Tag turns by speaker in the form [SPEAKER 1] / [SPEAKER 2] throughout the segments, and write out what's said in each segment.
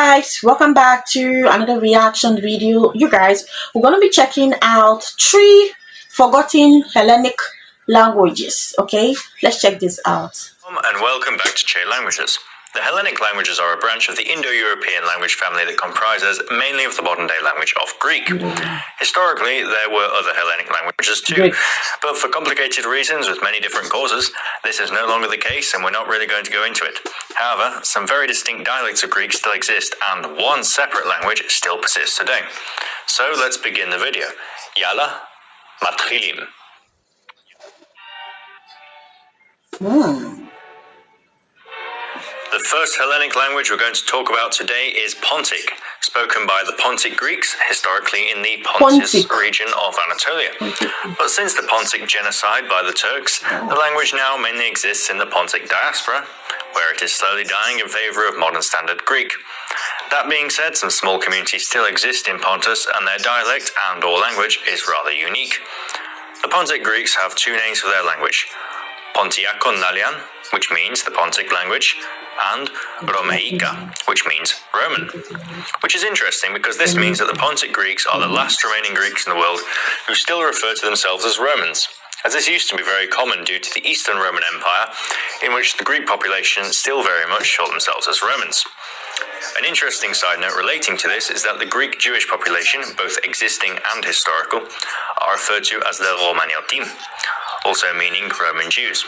[SPEAKER 1] Guys, welcome back to another reaction video. You guys, we're going to be checking out 3 forgotten Hellenic languages. Okay, let's check this out.
[SPEAKER 2] And welcome back to Che Languages. The Hellenic languages are a branch of the Indo-European language family that comprises mainly of the modern-day language of Greek. Historically, there were other Hellenic languages too, but for complicated reasons with many different causes, this is no longer the case and we're not really going to go into it. However, some very distinct dialects of Greek still exist and one separate language still persists today. So let's begin the video. Yala Matchilim. The first Hellenic language we're going to talk about today is Pontic, spoken by the Pontic Greeks, historically in the Pontus region of Anatolia. But since the Pontic genocide by the Turks, the language now mainly exists in the Pontic diaspora, where it is slowly dying in favour of modern standard Greek. That being said, some small communities still exist in Pontus, and their dialect and/or language is rather unique. The Pontic Greeks have 2 names for their language: Pontiac, which means the Pontic language, and Romaica, which means Roman. Which is interesting because this means that the Pontic Greeks are the last remaining Greeks in the world who still refer to themselves as Romans, as this used to be very common due to the Eastern Roman Empire, in which the Greek population still very much saw themselves as Romans. An interesting side note relating to this is that the Greek Jewish population, both existing and historical, are referred to as the Romaniotim, also meaning Roman Jews.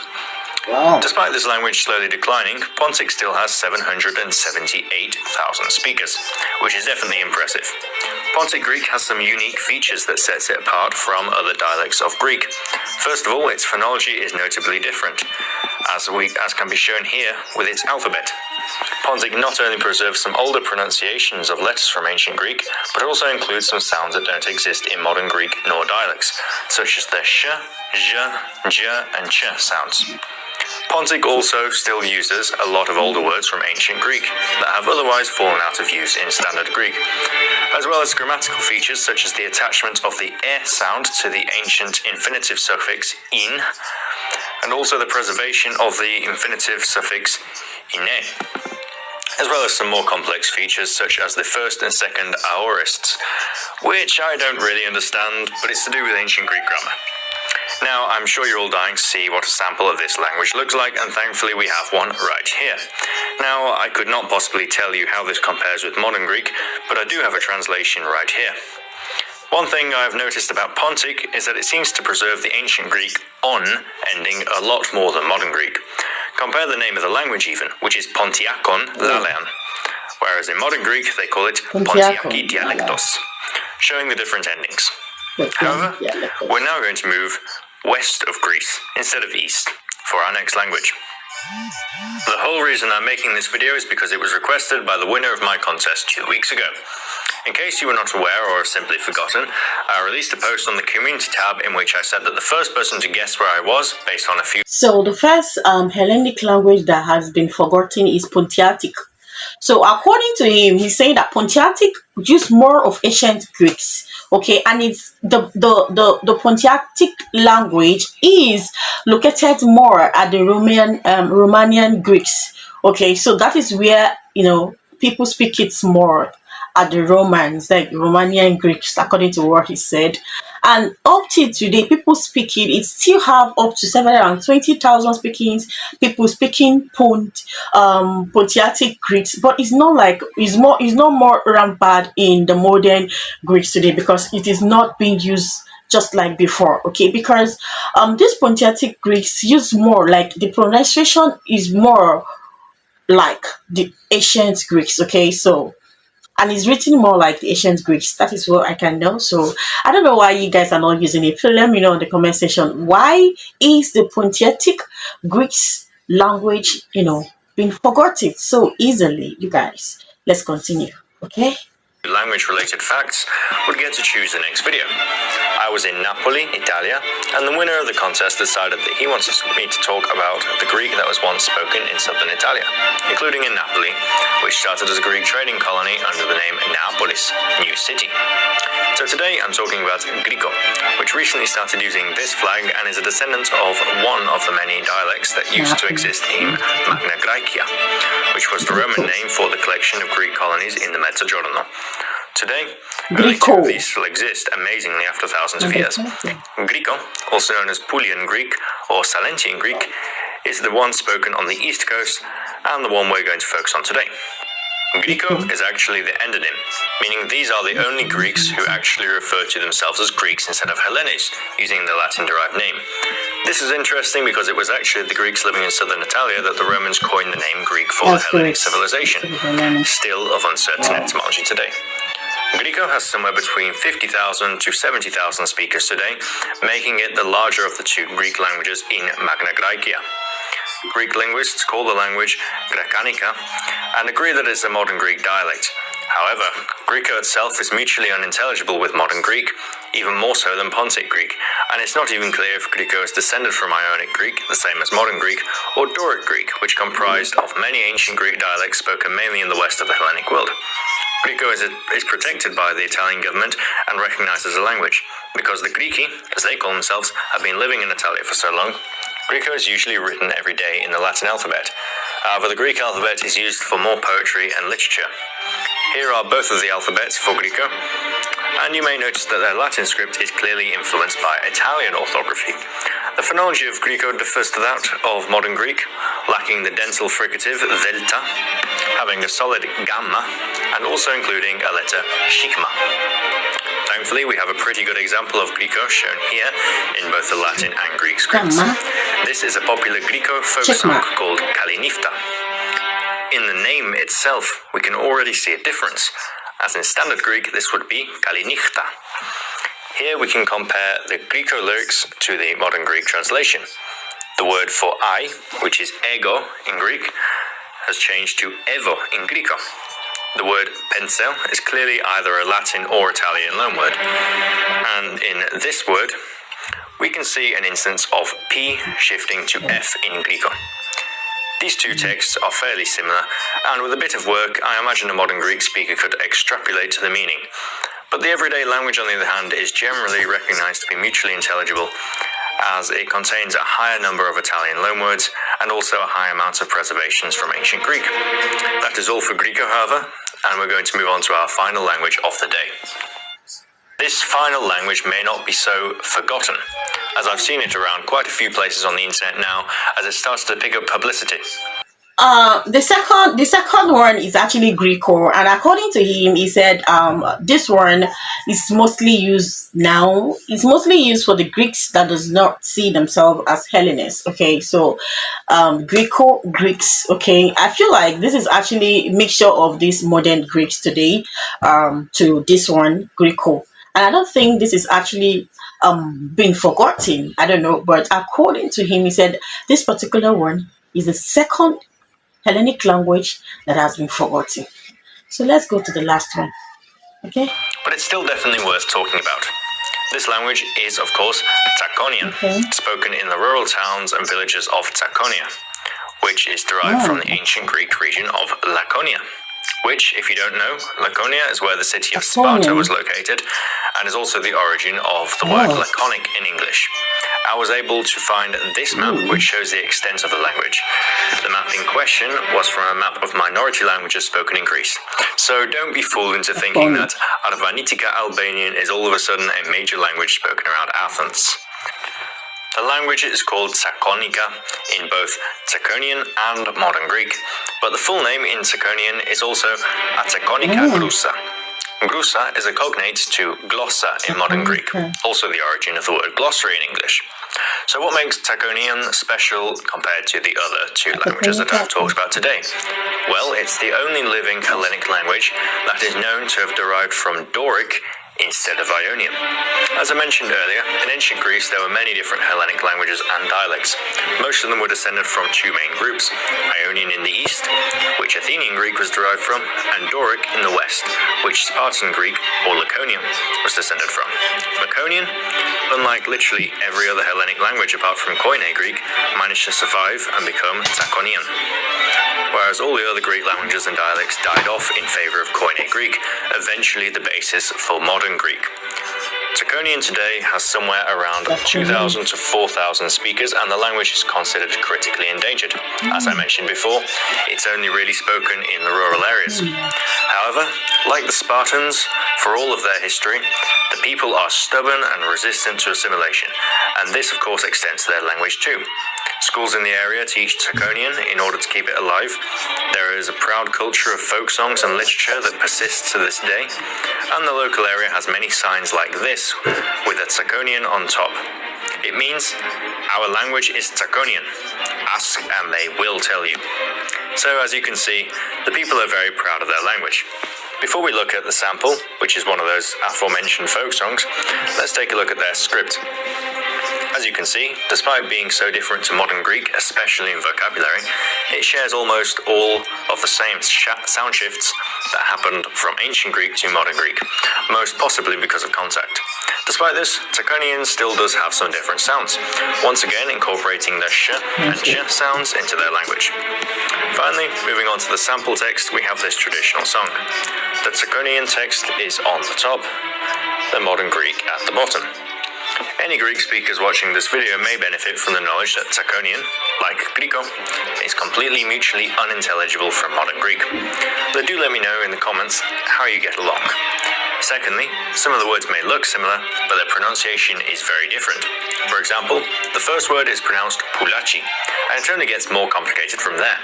[SPEAKER 2] Wow. Despite this language slowly declining, Pontic still has 778,000 speakers, which is definitely impressive. Pontic Greek has some unique features that sets it apart from other dialects of Greek. First of all, its phonology is notably different, as can be shown here with its alphabet. Pontic not only preserves some older pronunciations of letters from ancient Greek, but also includes some sounds that don't exist in modern Greek nor dialects, such as the sh, j, j, and ch sounds. Pontic also still uses a lot of older words from ancient Greek that have otherwise fallen out of use in standard Greek, as well as grammatical features such as the attachment of the e sound to the ancient infinitive suffix in, and also the preservation of the infinitive suffix ine, as well as some more complex features such as the first and second aorists, which I don't really understand, but it's to do with ancient Greek grammar. Now, I'm sure you're all dying to see what a sample of this language looks like, and thankfully we have one right here. Now, I could not possibly tell you how this compares with modern Greek, but I do have a translation right here. One thing I've noticed about Pontic is that it seems to preserve the ancient Greek on ending a lot more than modern Greek. Compare the name of the language even, which is Pontiacon Lalean, whereas in modern Greek they call it Pontiaci dialectos, showing the different endings. However, we're now going to move west of Greece instead of east for our next language. The whole reason I'm making this video is because it was requested by the winner of my contest 2 weeks ago. In case you were not aware or simply forgotten, I released a post on the community tab in which I said that the first person to guess where I was, based on a few...
[SPEAKER 1] So the first Hellenic language that has been forgotten is Pontiatic. So according to him, he's saying that Pontiatic used more of ancient Greeks. Okay, and it's the Pontiatic language is located more at the Romanian Greeks. Okay, so that is where people speak it more at the Romans, like Romanian Greeks, according to what he said. And up till today, people speak it. It still have up to 720,000 people speaking Pontiatic Greeks, but it's not more rampant in the modern Greeks today because it is not being used just like before. Okay, because these Pontiatic Greeks use more, like the pronunciation is more like the ancient Greeks. Okay, so. And it's written more like the ancient Greeks. That is what I can know. So I don't know why you guys are not using it. Please let me know in the comment section. Why is the Pontiatic Greeks language, being forgotten so easily, you guys? Let's continue, okay?
[SPEAKER 2] Language-related facts would get to choose the next video. I was in Napoli, Italia, and the winner of the contest decided that he wants me to talk about the Greek that was once spoken in southern Italia, including in Napoli, which started as a Greek trading colony under the name Neapolis, New City. So today I'm talking about Greeko, which recently started using this flag and is a descendant of one of the many dialects that used to exist in Magna Graecia, which was the Roman name for the collection of Greek colonies in the Mezzogiorno. Today, only two of these still exist, amazingly, after thousands of years. Greeko, also known as Pulian Greek or Salentian Greek, is the one spoken on the east coast and the one we're going to focus on today. Greeko is actually the endonym, meaning these are the only Greeks who actually refer to themselves as Greeks instead of Hellenes, using the Latin-derived name. This is interesting because it was actually the Greeks living in southern Italia that the Romans coined the name Greek for the Hellenic civilization, still of uncertain etymology today. Greeko has somewhere between 50,000 to 70,000 speakers today, making it the larger of the two Greek languages in Magna Graecia. Greek linguists call the language Grekanica and agree that it's a modern Greek dialect. However, Greeko itself is mutually unintelligible with modern Greek, even more so than Pontic Greek, and it's not even clear if Greeko is descended from Ionic Greek, the same as modern Greek, or Doric Greek, which comprised of many ancient Greek dialects spoken mainly in the west of the Hellenic world. Greeko is protected by the Italian government and recognized as a language, because the Greci, as they call themselves, have been living in Italia for so long. Greeko is usually written every day in the Latin alphabet. However, the Greek alphabet is used for more poetry and literature. Here are both of the alphabets for Greeko, and you may notice that their Latin script is clearly influenced by Italian orthography. The phonology of Greeko differs to that of modern Greek, lacking the dental fricative delta, having a solid gamma, and also including a letter shikma. Thankfully, we have a pretty good example of Greeko shown here in both the Latin and Greek scripts. This is a popular Greeko folk song called Kalinifta. In the name itself, we can already see a difference, as in Standard Greek this would be Kalinichta. Here we can compare the Greeko lyrics to the modern Greek translation. The word for I, which is ego in Greek, has changed to evo in Greeko. The word pencil is clearly either a Latin or Italian loanword, and in this word we can see an instance of P shifting to F in Greeko. These two texts are fairly similar, and with a bit of work I imagine a modern Greek speaker could extrapolate to the meaning. But the everyday language, on the other hand, is generally recognized to be mutually intelligible, as it contains a higher number of Italian loanwords and also a high amount of preservations from ancient Greek. That is all for Greeko, however, and we're going to move on to our final language of the day. This final language may not be so forgotten, as I've seen it around quite a few places on the internet now, as it starts to pick up publicity.
[SPEAKER 1] The second one is actually Greeko, and according to him, he said this one is mostly used now. It's mostly used for the Greeks that does not see themselves as Hellenists. Okay, so Greeko Greeks. Okay, I feel like this is actually a mixture of these modern Greeks today to this one Greeko, and I don't think this is actually been forgotten. I don't know, but according to him, he said this particular one is the second Hellenic language that has been forgotten. So let's go to the last one. Okay?
[SPEAKER 2] But it's still definitely worth talking about. This language is, of course, Takonian, spoken in the rural towns and villages of Takonia, which is derived from the ancient Greek region of Laconia, which, if you don't know, Laconia is where the city of Sparta was located and is also the origin of the word laconic in English. I was able to find this map which shows the extent of the language. The map in question was from a map of minority languages spoken in Greece. So don't be fooled into thinking that Arvanitika Albanian is all of a sudden a major language spoken around Athens. The language is called Takonica in both Takonian and modern Greek, but the full name in Takonian is also Atakonika Grusa. Grusa is a cognate to glossa in modern Greek, also the origin of the word glossary in English. So what makes Takonian special compared to the other two languages that I've talked about today? Well, it's the only living Hellenic language that is known to have derived from Doric instead of Ionian. As I mentioned earlier, in ancient Greece there were many different Hellenic languages and dialects. Most of them were descended from two main groups, Ionian in the east, which Athenian Greek was derived from, and Doric in the west, which Spartan Greek, or Laconian, was descended from. Laconian, unlike literally every other Hellenic language apart from Koine Greek, managed to survive and become Takonian, whereas all the other Greek languages and dialects died off in favour of Koine Greek, eventually the basis for modern Greek. Takonian today has somewhere around 2,000 to 4,000 speakers, and the language is considered critically endangered. As I mentioned before, it's only really spoken in the rural areas. However, like the Spartans, for all of their history, the people are stubborn and resistant to assimilation, and this of course extends to their language too. Schools in the area teach Takonian in order to keep it alive. There is a proud culture of folk songs and literature that persists to this day, and the local area has many signs like this with a Takonian on top. It means, our language is Takonian. Ask and they will tell you. So as you can see, the people are very proud of their language. Before we look at the sample, which is one of those aforementioned folk songs, let's take a look at their script. As you can see, despite being so different to modern Greek, especially in vocabulary, it shares almost all of the same sound shifts that happened from ancient Greek to modern Greek, most possibly because of contact. Despite this, Takonian still does have some different sounds, once again incorporating the sh and j sounds into their language. Finally, moving on to the sample text, we have this traditional song. The Takonian text is on the top, the modern Greek at the bottom. Any Greek speakers watching this video may benefit from the knowledge that Takonian, like Greeko, is completely mutually unintelligible from modern Greek. But do let me know in the comments how you get along. Secondly, some of the words may look similar, but their pronunciation is very different. For example, the first word is pronounced pulachi, and it only gets more complicated from there.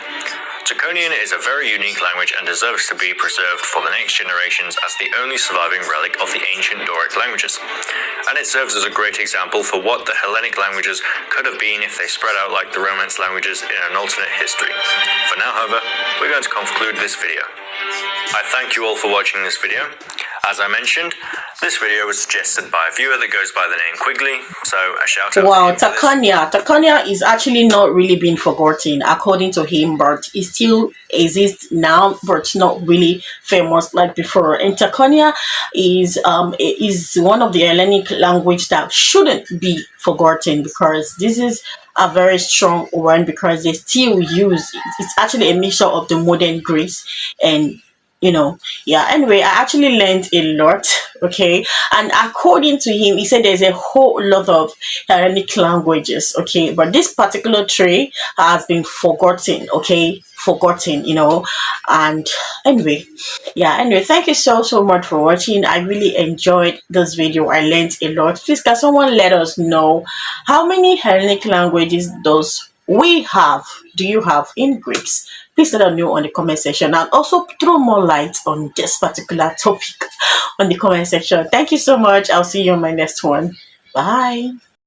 [SPEAKER 2] Takonian is a very unique language and deserves to be preserved for the next generations as the only surviving relic of the ancient Doric languages. And it serves as a great example for what the Hellenic languages could have been if they spread out like the Romance languages in an alternate history. For now, however, we're going to conclude this video. I thank you all for watching this video. As I mentioned, this video was suggested by a viewer that goes by the name Quigley, so a shout out
[SPEAKER 1] Wow,
[SPEAKER 2] to him.
[SPEAKER 1] Takonia is actually not really being forgotten according to him, but it still exists now, but it's not really famous like before. And Takonia is one of the Hellenic language that shouldn't be forgotten, because this is a very strong one, because they still use it's actually a mixture of the modern Greece and anyway, I actually learned a lot. Okay, and according to him, he said there's a whole lot of Hellenic languages. Okay, but this particular trait has been forgotten. Okay, and anyway, thank you so much for watching. I really enjoyed this video. I learned a lot. Please, can someone let us know how many Hellenic languages do you have in Greeks? Please let us know on the comment section, and also throw more light on this particular topic on the comment section. Thank you so much. I'll see you on my next one. Bye.